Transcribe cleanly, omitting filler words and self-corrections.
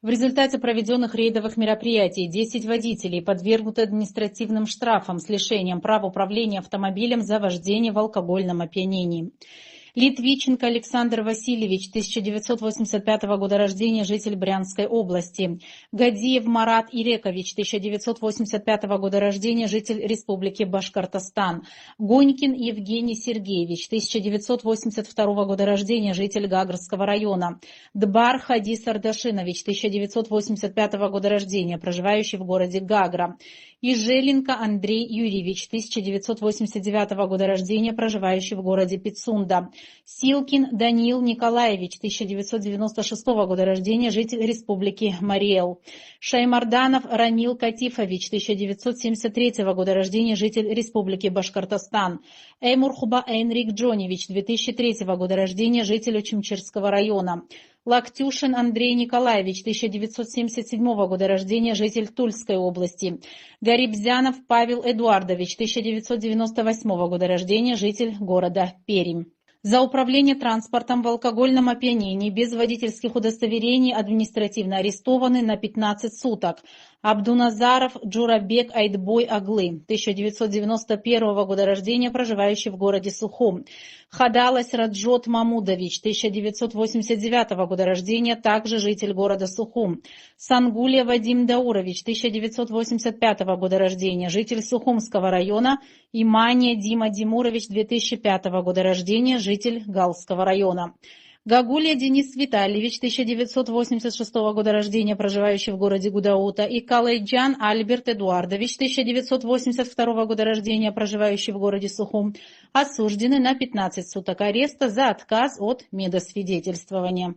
В результате проведенных рейдовых мероприятий 10 водителей подвергнуты административным штрафам с лишением права управления автомобилем за вождение в алкогольном опьянении. Литвиченко Александр Васильевич, 1985 года рождения, житель Брянской области. Гадиев Марат Ирекович, 1985 года рождения, житель Республики Башкортостан. Гонькин Евгений Сергеевич, 1982 года рождения, житель Гагрского района. Дбар Хадис Ардашинович, 1985 года рождения, проживающий в городе Гагра. Ижеленко Андрей Юрьевич, 1989 года рождения, проживающий в городе Пицунда. Силкин Даниил Николаевич, 1996 года рождения, житель Республики Мариэл. Шаймарданов Рамил Катифович, 1973 года рождения, житель Республики Башкортостан. Эймурхуба Энрик Джоневич, 2003 года рождения, житель Очимчирского района. Лактюшин Андрей Николаевич, 1977 года рождения, житель Тульской области. Гарибзянов Павел Эдуардович, 1998 года рождения, житель города Пермь. За управление транспортом в алкогольном опьянении без водительских удостоверений административно арестованы на 15 суток. Абдуназаров Джурабек Айтбой Аглы, 1991 года рождения, проживающий в городе Сухум. Хадалась Раджот Мамудович, 1989 года рождения, также житель города Сухум. Сангулия Вадим Даурович, 1985 года рождения, житель Сухумского района. И Мания Дима Димурович, 2005 года рождения, житель Галского района. Гагулия Денис Витальевич, 1986 года рождения, проживающий в городе Гудаута. И Калайджан Альберт Эдуардович, 1982 года рождения, проживающий в городе Сухум, осуждены на 15 суток ареста за отказ от медосвидетельствования.